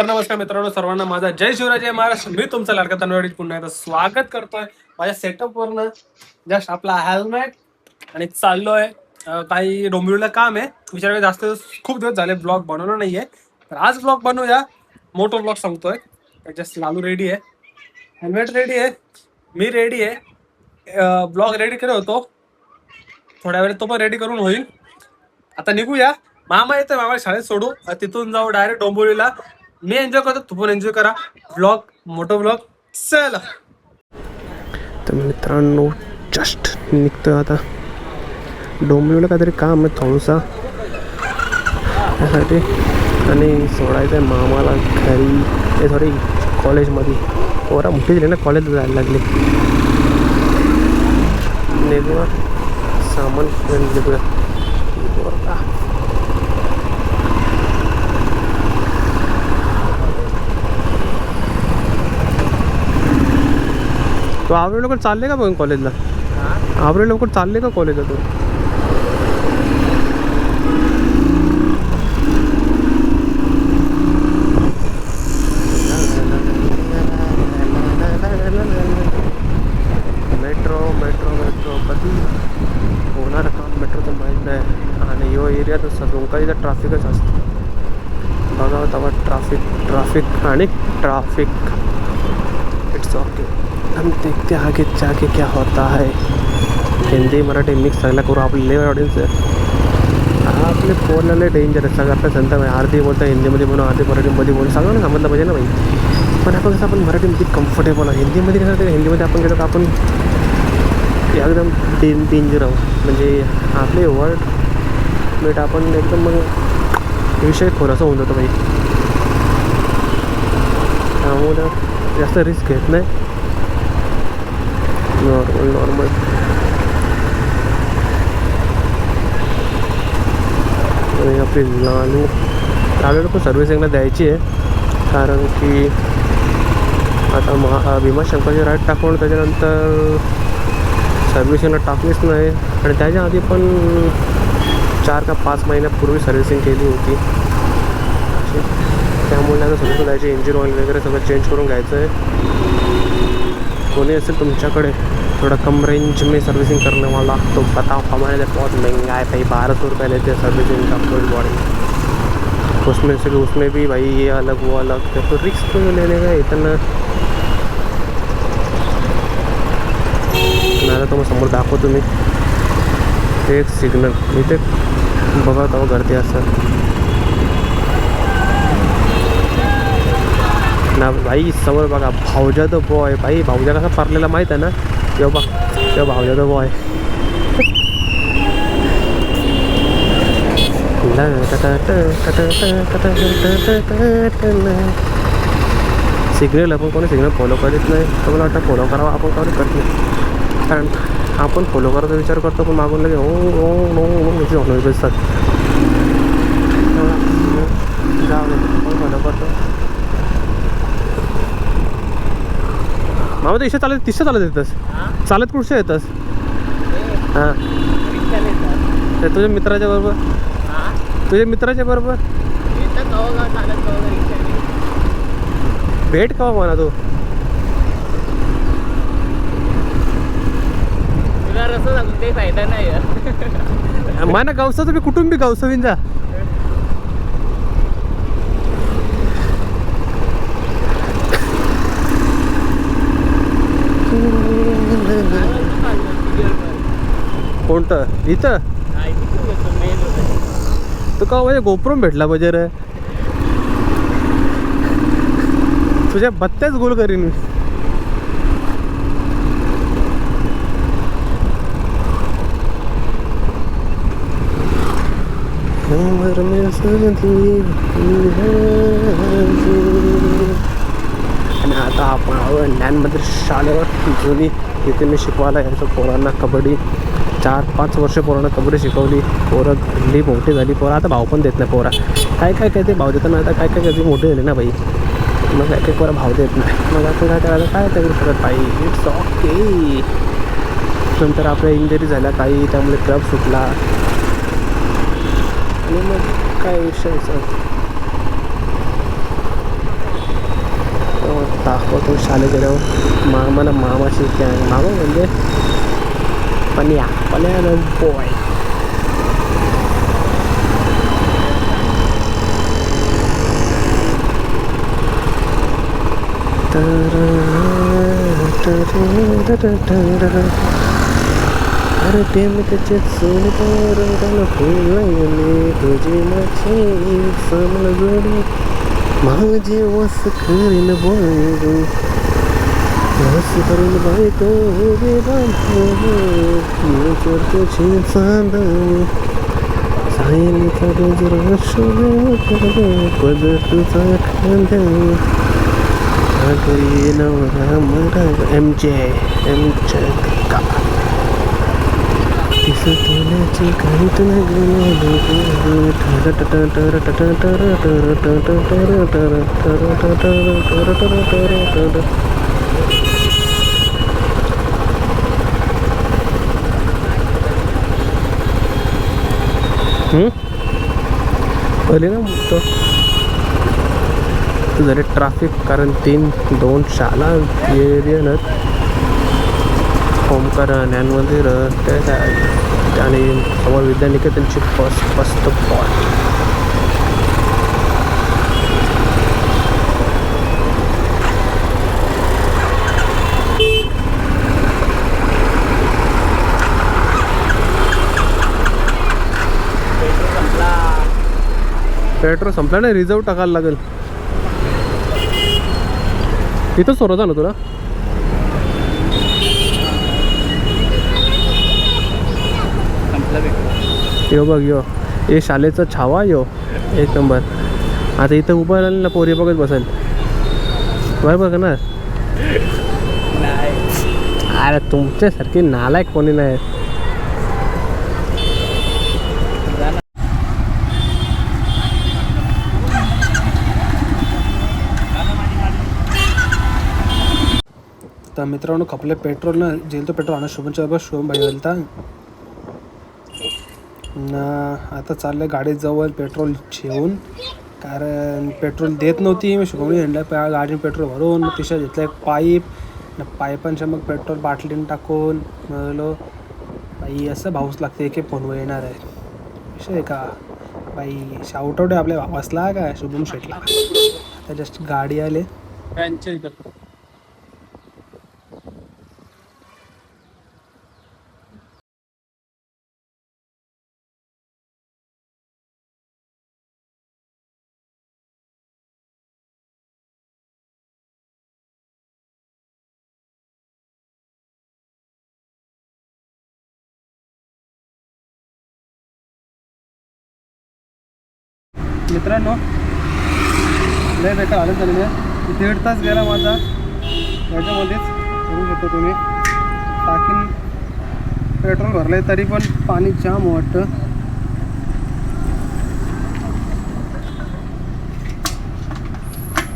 तर नमस्कार मित्रांनो, सर्वांना माझा जय शिवराय, जय महाराष्ट्र. मी तुमचा लाडका तन्वडीत पुन्हा एकदा स्वागत करतोय माझ्या सेटअप वरनं. जस्ट आपला हेल्मेट आणि चाललोय काही डोंबिवलीला काम आहे. विचार जास्त खूप दिवस झाले ब्लॉग बनवलं नाहीये, तर आज ब्लॉग बनवूया. मोठो ब्लॉग सांगतोय. जस्ट लालू रेडी आहे, हेल्मेट रेडी आहे, मी रेडी आहे. ब्लॉग रेडी करत होतो, थोड्या वेळ तो पण रेडी करून होईल. आता निघूया. मामा येतोय, मामा शाळेत सोडू, तिथून जाऊ डायरेक्ट डोंबिवलीला. मी एन्जॉय करतो, तू पण एन्जॉय करा. ब्लॉग मोठं ब्लॉग चला. तर मित्रांनो जस्ट निघतोय आता डोंबिवलीला. काहीतरी काम आहे थोडंसं त्यासाठी, आणि सोडायचं आहे मामाला घरी. ते सॉरी कॉलेजमध्ये पोरा मोठी झाली ना, कॉलेजला जायला लागली. निघूया, सामान घेऊन निघूया. तो आवरे लवकर चालले का बघ कॉलेजला? आवरे लवकर चालले का कॉलेजला तो? मेट्रो मेट्रो मेट्रो कधी होणार काम मेट्रोचं माहीत नाही. आणि यो एरिया तर सगळं इथं ट्रॅफिकच असतं. बघा तेव्हा ट्रॅफिक आणि ट्रॅफिक. इट्स ओके, हम देखते आगे जाके क्या होता है. हिंदी मराठी मिक्स सगळं करू. आपले ऑडियन्स आपले बोललेले डेंजर आहे. सगळं आपल्या जनता आहे. अर्धी बोलतं हिंदीमध्ये बोलून, अर्धी मराठीमध्ये बोलून, सगळं ना समजलं पाहिजे ना भाई. पण आपण कसं आपण मराठीमध्ये कम्फर्टेबल आहे. हिंदीमध्ये कसं ते हिंदीमध्ये आपण गेलो तर आपण एकदम डेंजर आहोत. म्हणजे आपले वर्ड मीट आपण एकदम मग विषय थोडासा होऊन जातो भाई. त्यामुळे जास्त रिस्क घेत नाही. नॉर्मल आणि आपली लालू पण सर्व्हिसिंगला द्यायची आहे. कारण की आता भीमाशंकरची राईड टाकून त्याच्यानंतर सर्व्हिसिंगला टाकलीच नाही. आणि त्याच्या आधी पण 4 का 5 महिन्यापूर्वी सर्व्हिसिंग केली होती. त्यामुळे आता सर्व्हिसिंग द्यायची. इंजिन ऑइल वगैरे सगळं चेंज करून घ्यायचं आहे. कोणी असेल तुमच्याकडे थोड़ा कम रेंज में सर्विसिंग करने वाला तो बताओ. हमारे लिए बहुत महंगा है भाई, 1200 रुपये लेते हैं सर्विसिंग का फुल बॉडी. उसमें भी भाई ये अलग वो अलग, तो रिस्क क्यों लेने का इतना. नाही तर मग समोर दाखवतो मी ते एक सिग्नल. इथे बघा तेव्हा गर्दी असं ना भाई. समोर बघा भाऊजा द बॉय. भाई भाऊजा कसा पारलेला माहीत आहे ना. तेव्हा भाऊजा द बॉय. सिग्नल आपण कोणी सिग्नल फॉलो करीत नाही. तर मला वाटतं फॉलो करावा आपण कोणी करत नाही. कारण आपण फॉलो करायचा विचार करतो, पण मागून लगे हो बसतात. जाऊ आपण फॉलो करतो. मामा तर इशा चालत येतस. चालत कुठच्या येतस? हां, तुझ्या मित्राच्या बरोबर. भेट का म्हणा तू. तुला रस्ता सांगून काही फायदा नाही. माना गावचा तुम्ही कुटुंबी गावसवीन जा. कोणतं इथं तू का म्हणजे गोप्रोम भेटला पाहिजे रे. तुझ्या बत्त्याच गोल करीन मी. आणि आता आपण ज्ञानमंदिर शाळेवर जुनी, इथे मी शिकवायला यायचो पोरांना कबड्डी. 4-5 वर्ष पोरांना कबड्डी शिकवली. पोरं घडली, मोठी झाली. पोरं आता भाव पण देत नाही. पोरा काय ते भाव देतात ना. आता काय कधी मोठे झाले ना बाई, मग काय पोरं भाव देत नाही. मग आपण काय करायचं, काय तरी करत बाई. It's okay. नंतर आपल्या इंजरी झाल्या काही, त्यामुळे क्लब सुटला. आणि मग काय विषय दाखवतो शाले गेल्यावर. मामाला मामाशी गँग, मामा म्हणजे पन्या पन्या बॉय. अरे प्रेम त्याचे सोने तर फुलले तुझी माझी समल जोडी माझे वस करीन बोलू वस करून बायको उभे बांधू तुझी चांदणी सायलीचा गजर पदर तुझा खांद्यावर आगरी नवरा मरा एमजे का तोल्याची काही पहिले ना तो जरी ट्रॅफिक कारण 3-2 शाळा एरिया ओमकार ज्ञान मंदिर आणि समोर विद्यानिकेतनची फर्स्ट पॉट. पेट्रोल संपला नाही, रिझर्व टाकायला लागेल. इथंच सोडायचा ना तुला. यो बघ यो हे शालेचा छावा यो एक नंबर. आता इथं उभं राहिलं ना पोरी बघत बसेल बरोबर ना. अरे तुमच्यासारखी नालायक कोणी नाही. तर मित्रांनो खपले पेट्रोल ना जेल तो पेट्रोल आणा शुभमच्या बस शुभम भाई घालता ना. आता चाललं गाडीत जवळ पेट्रोल ठेवून कारण पेट्रोल देत नव्हती. मी शुभमने आणलं गाडीने पेट्रोल भरून मग तिच्या घेतलं एक पाईप ना पाईपांच्या मग पेट्रोल बाटलीने टाकून म्हणलो बाई असं भाऊच लागते की फोनवर येणार आहे विषय का बाई. शाउटआउट आहे आपल्या भावासला का शुभम शेटला. आता जस्ट गाडी आले त्यांचे मित्रांनो लय बेकार हालत झालेली आहे. 1.5 तास गेला माझा याच्यामध्येच करू शकतो तुम्ही. टाकीन पेट्रोल भरलं आहे तरी पण पाणी जाम वाटतं.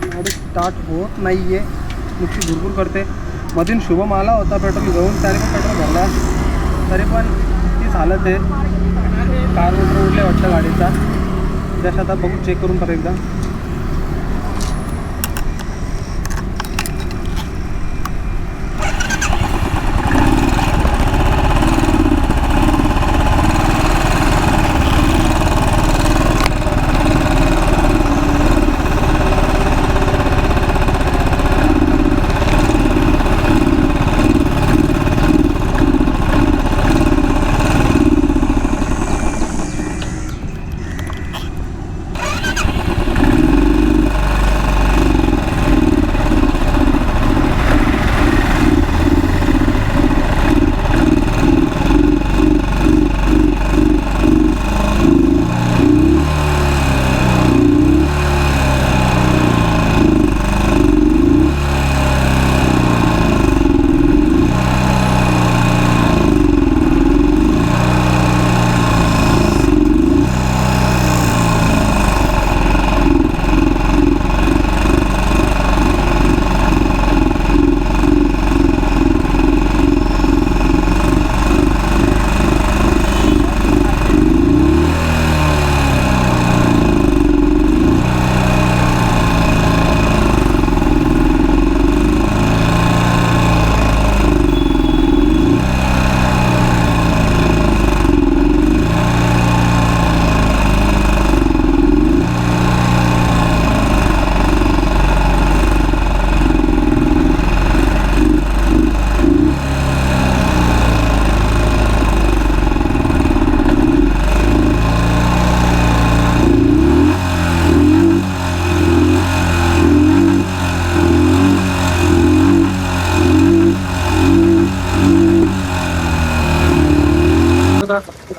गाडी स्टार्ट होत नाही आहे नुकती भरपूर करते. मधून शुभम आला होता पेट्रोल घेऊन त्याने पण पेट्रोल भरला तरी पण तीच हालत आहे. कार्बोरेटर उडले वाटतं गाडीचा. जसं आता बघू चेक करून परत एकदा.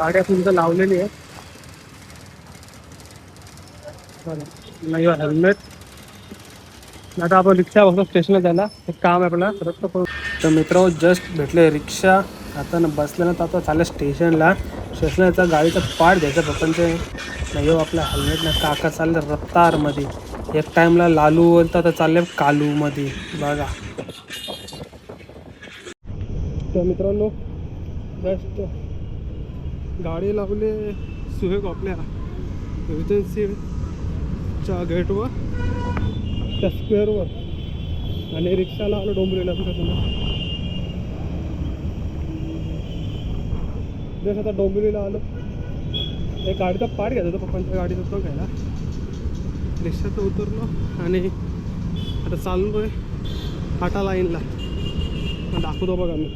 गाड्या सुद्धा लावलेली आहे. नाही हेल्मेट. आता आपण रिक्षा बघतो स्टेशनला जायला. एक काम आहे आपल्याला रद्द करू. तर मित्र जस्ट भेटले रिक्षा. आता बसल्यानंतर आता चाललं स्टेशनला. स्टेशनला गाडीचा पार्ट द्यायचा पप्पांचे. नाही हो आपला हेल्मेट ना काका चाललं रफ्तारमध्ये. एक टाईमला लालू बोलता तर चालले कालूमध्ये बघा. तर मित्रांनो जस्ट गाडी लावले सुहेग आपल्या एजन्सीच्या गेटवर त्या स्क्वेअरवर आणि रिक्षाला आलो डोंबिवलीला. जस्ट आता डोंबिवलीला आलो. एक गाडीचा पार्ट घ्यायचा होता पप्पांच्या गाडीचा तो घ्यायला. रिक्षात उतरलो आणि आता चाललो आहे टाटा लाईनला. दाखवतो बघा मी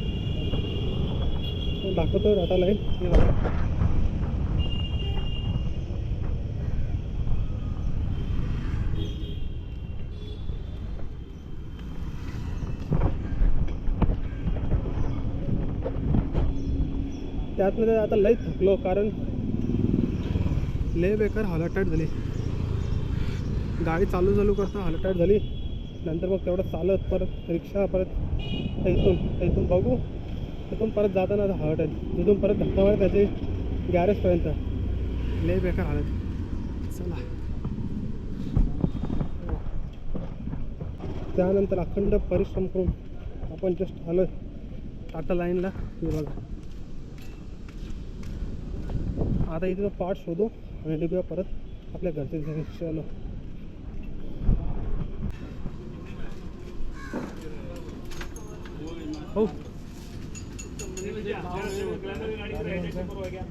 दाखवतो टाटा लाईन. हे बघा त्यातमध्ये आता लई थकलो कारण लय बेकार हालटाट झाली. गाडी चालू करता हालटाट झाली. नंतर मग तेवढं चालत परत रिक्षा परत इथून बघू. तिथून परत जाताना हालटाट. तिथून परत धक्का मारत त्याचे गॅरेजपर्यंत. लय बेकार हालत. चला त्यानंतर अखंड परिश्रम करून आपण जस्ट आलो टाटा लाईनला. हे बघा आता इथे पार्ट शोधू आणि निघूया परत आपल्या घरचे रिक्षाला. हो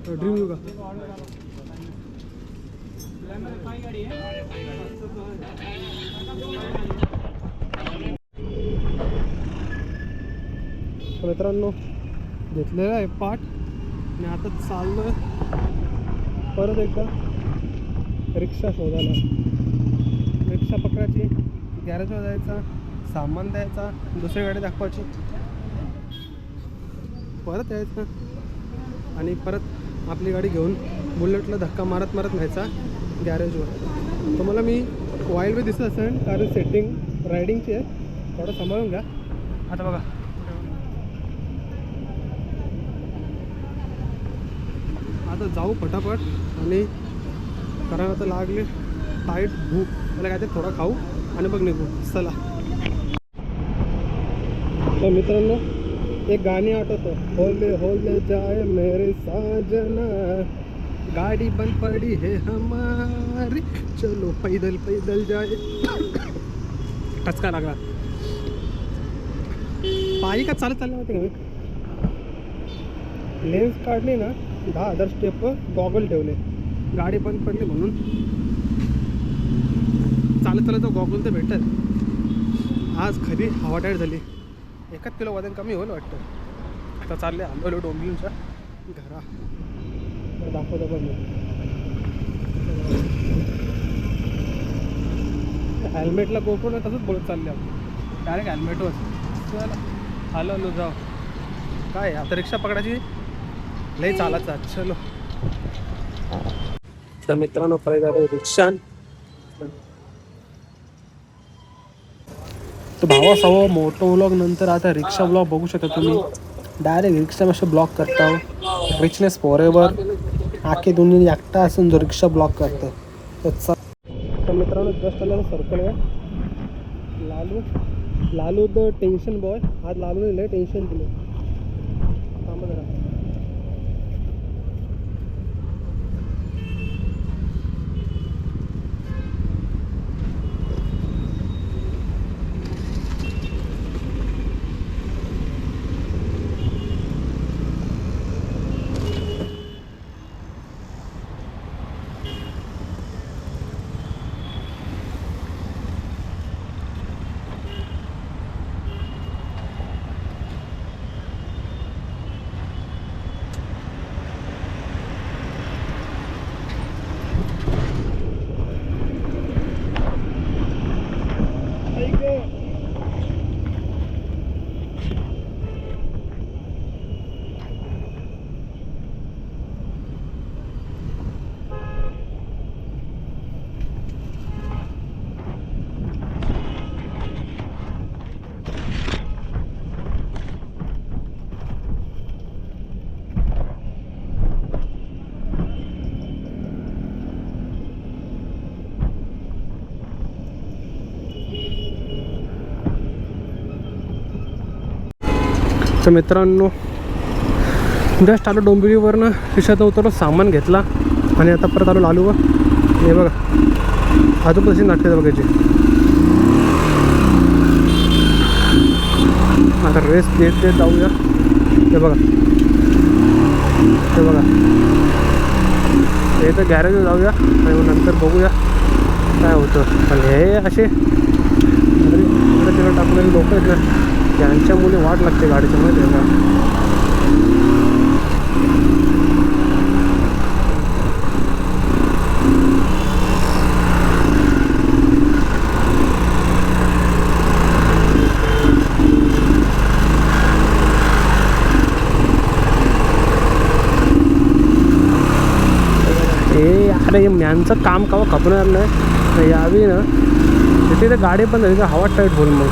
ड्रीम येऊ का. मित्रांनो घेतलेला आहे पार्ट आणि आता चाललो परत एकदा रिक्षा शोधायला. रिक्षा पकडायची, गॅरेजवर जायचा, सामान द्यायचा, दुसरी गाडी दाखवायची, परत यायचं आणि परत आपली गाडी घेऊन बुलेटला धक्का मारत न्यायचा गॅरेजवर. तुम्हाला मी वाईल वे दिसत असेल कारण सेटिंग रायडिंगची आहे. थोडं सांभाळून घ्या. आता बघा आता जाऊ फटाफट आणि कारण आता लागले टाईट भूक. मला काय ते थोडा खाऊ आणि मग निघू. चला. तर मित्रांनो एक गाणी आठवतं. होले होले जाए मेरे साजना गाडी बंद पडी है हमारी चलो पैदल पैदल जाए. टचका लागला. पायी का चालत चाललं होते का. लेन्स काढली ना 10,000 स्टेपवर गॉगल ठेवले. गाडी बंद पडली म्हणून चालत गॉगल तर भेटत. आज खरी हवा टाईट झाली. 1 किलो वजन कमी होईल वाटतं. आता चालले आलो डोंबिवलीच्या घरा. दाखवतो पण हेल्मेटला गोप्रो ना तसंच बोलत चालले आपण डायरेक्ट हेल्मेटवर. चला आलो जाऊ. काय आता रिक्षा पकडायची लई चालायचा. चलो. तर मित्रांनो परत रिक्षा. तर भावा सवा मोठो व्लॉग नंतर आता रिक्षा ब्लॉग बघू शकता तुम्ही. डायरेक्ट रिक्षा मस्त ब्लॉक करता. Richness forever. आखे दुनिया एकटा असून जो रिक्षा ब्लॉक करतो. तर मित्रांनो जस्ट आला सर्कल आहे. Lalu the tension boy. आज लालूने लय टेन्शन दिले. थांबा जरा. तर मित्रांनो जस्ट आलो डोंबिवलीवरनं, रिक्षात उतरलो, सामान घेतला आणि आता परत आलो लालूवर. हे बघा अजून तशी नाटकं बघायची. आता रेस्ट घेत जाऊया. हे बघा हे बघा हे तर गॅरेजवर जाऊया आणि मग नंतर बघूया काय होतं. पण हे असे तिकडे टाकलेले लोक आहेत ना, त्यांच्यामुळे वाट लागते गाडीच्या मध्ये का. अरे यांचं काम कवा खपणार नाही. यावी ना तिथे तर गाडी पण झाली तर हवा टाईट होईल. मग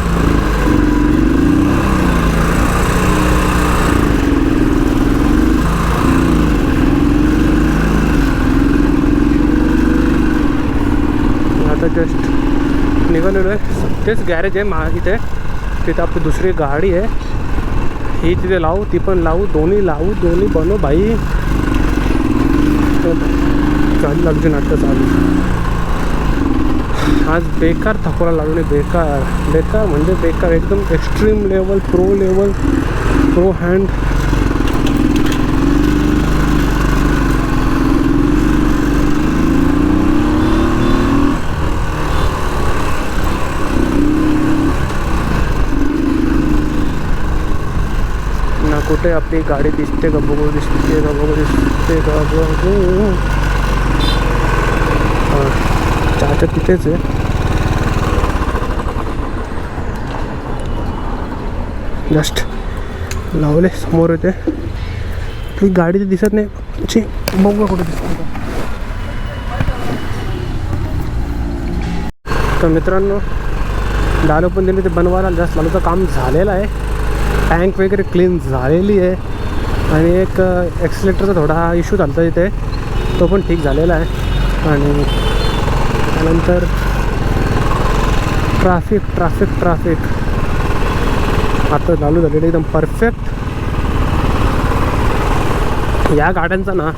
आता जस्ट निघालेलो आहे. तेच गॅरेज आहे इथे. तिथे आपली दुसरी गाडी आहे, ही तिथे लावू, ती पण लावू, दोन्ही लावू, दोन्ही बनवू भाई. चालू लागते नाटकं चालू. आज बेकार थकवायला लागले. बेकार बेकार म्हणजे बेकार, एकदम extreme level, pro level, pro hand. ना कुठे आपली गाडी दिसते का बघू, दिसते का बघू, दिसते का बघू. चाचा तिथेच आहे. जस्ट लावले, समोर येते. आपली गाडी तर दिसत नाही. बघू कुठे दिसते का. तर मित्रांनो लालू पण दिली ते बनवायला. जास्त लालूचं काम झालेलं आहे. टँक वगैरे क्लीन झालेली आहे आणि एक ॲक्सिलेटरचा थोडा इश्यू झाला इथे, तो पण ठीक झालेला आहे. आणि त्यानंतर ट्राफिक आता चालू झालेलं एकदम परफेक्ट. या गाड्यांचा ना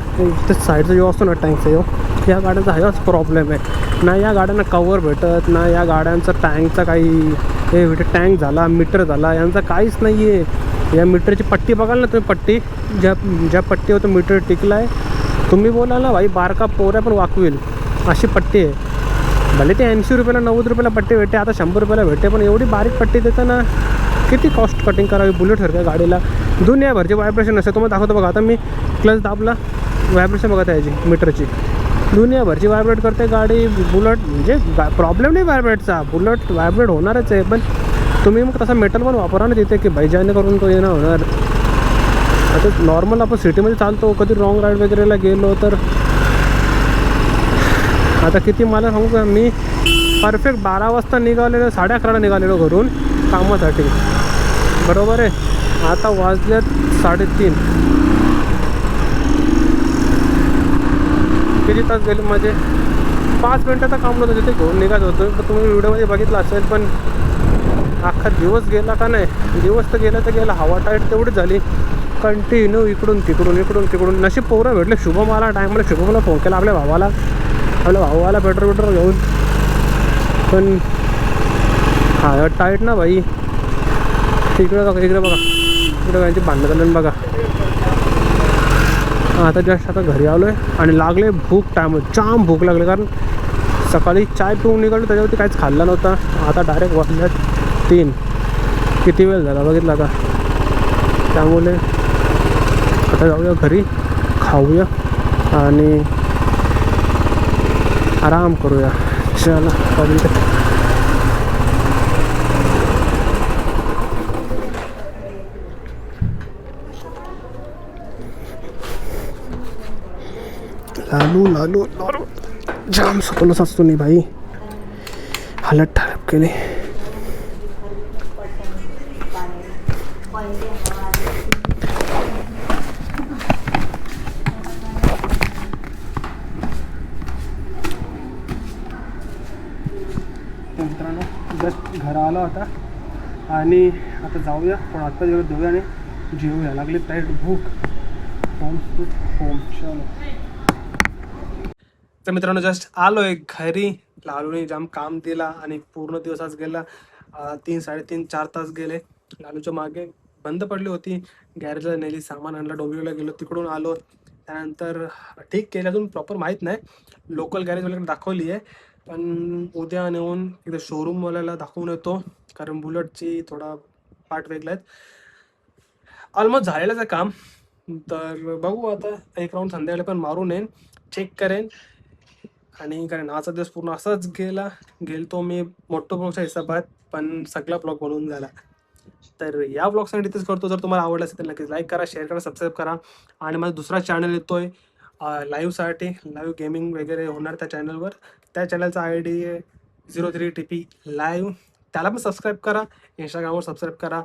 ते साईडचा जो असतो ना टँकचा जो, या गाड्यांचा हाच प्रॉब्लेम आहे. ना या गाड्यांना कवर भेटत, ना या गाड्यांचा टँकचा काही हे टँक झाला, मीटर झाला, यांचा काहीच नाही आहे. या मीटरची पट्टी बघाल ना तुम्ही, पट्टी ज्या पट्टीवर तो मीटर टिकला आहे, तुम्ही बोलाल ना भाई बारका पोऱ्या पण वाकवेल अशी पट्टी आहे. भले ते 80 रुपयाला 90 रुपयाला पट्टी भेटते, आता 100 रुपयाला भेटते, पण एवढी बारीक पट्टी देताना किती कॉस्ट कटिंग करावी. बुलेटसारख्या गाडीला दुनियाभरची व्हायब्रेशन असते. तुम्हाला दाखवतो बघा. आता मी क्लच दाबला, व्हायब्रेशन बघा याची मीटरची, दुनियाभरची व्हायब्रेट करते गाडी. बुलेट म्हणजे प्रॉब्लेम नाही व्हायब्रेटचा, बुलेट व्हायब्रेट होणारच आहे. पण तुम्ही मग तसा मेटल पण वापरा ना तिथे, की भाई जेणेकरून तो येणं होणार. आता नॉर्मल आपण सिटीमध्ये चालतो, कधी रॉंग राईड वगैरेला गेलो तर. आता किती मला सांगू का, मी परफेक्ट 12 वाजता निघालेलो, 11:30ला निघालेलो घरून कामासाठी, बरोबर आहे. आता वाजल्यात 3:30. किती तास गेले माझे? 5 मिनटाचं काम नव्हतं, तिथे घेऊन निघायचं होतं. पण तुम्ही व्हिडिओमध्ये बघितलं असेल. पण अख्खा दिवस गेला का नाही, दिवस तर गेला. हवा टाईट तेवढीच झाली. कंटिन्यू इकडून तिकडून. नशीब पोरं भेटले. शुभम आला टायमाला. शुभमला फोन केला आपल्या भावाला पेट्रोल घेऊन. पण हा टाईट ना भाई. इकडे बघा इकडे यांची भांडणं झालं बघा. आता जस्ट आता घरी आलो आहे आणि लागले भूक. जाम भूक लागली, कारण सकाळी चाय पिऊन निघालो, त्याच्यावरती काहीच खाल्लं नव्हतं. आता डायरेक्ट वाजल्यात 3. किती वेळ झाला बघितला का. त्यामुळे आता जाऊया घरी, खाऊया आणि आराम करूया. चला लालू जाम स्वतःला असतो नाही भाई. हालत ठरप केली. मित्रांनो जस्ट घर आलो आता आणि आता जाऊया, पण आता जेव्हा धुऊया आणि जेवूया लागली टाईट भूक. Home sweet home. चलो. तर मित्रांनो जस्ट आलोय घरी. लालूने जाम काम दिला आणि पूर्ण दिवसाच गेला. 3 3.5 4 तास गेले लालूच्या मागे. बंद पडली होती, गॅरेजला नेली, सामान आणलं, डोंबिवलीला गेलो, तिकडून आलो. त्यानंतर ठीक केलं, अजून प्रॉपर माहीत नाही, लोकल गॅरेजवाल्याकडे दाखवली आहे. पण उद्या नेऊन एकदा शोरूमवाल्याला दाखवून येतो, कारण बुलेटची थोडा पार्ट वेगळा आहेत. ऑलमोस्ट झालेलंच आहे काम. तर बघू आता, एक राऊंड संध्याकाळी पण मारून येईन, चेक करेन. आणि कारण आजचा दिवस पूर्ण असाच गेलतो मी मोठ्या ब्लॉगच्या हिसाबात, पण सगळा ब्लॉग बनवून झाला. तर या ब्लॉगसाठी इथेच करतो. जर तुम्हाला आवडलं असेल तर नक्कीच लाईक करा, शेअर करा, सबस्क्राईब करा. आणि माझा दुसरा चॅनल येतोय लाईव्हसाठी, लाईव्ह गेमिंग वगैरे होणार त्या चॅनलवर. त्या चॅनलचा ID आहे 03TP लाईव्ह. त्याला पण सबस्क्राईब करा, इंस्टाग्रामवर सबस्क्राईब करा.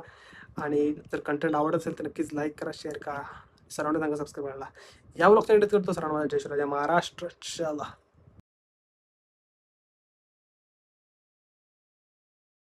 आणि जर कंटेंट आवडत असेल तर नक्कीच लाईक करा, शेअर करा, सर्वांना सांगा सबस्क्राईब करायला. या ब्लॉगसाठी इथेच करतो. सर्वांना जय शिवराय, जय महाराष्ट्र. चला.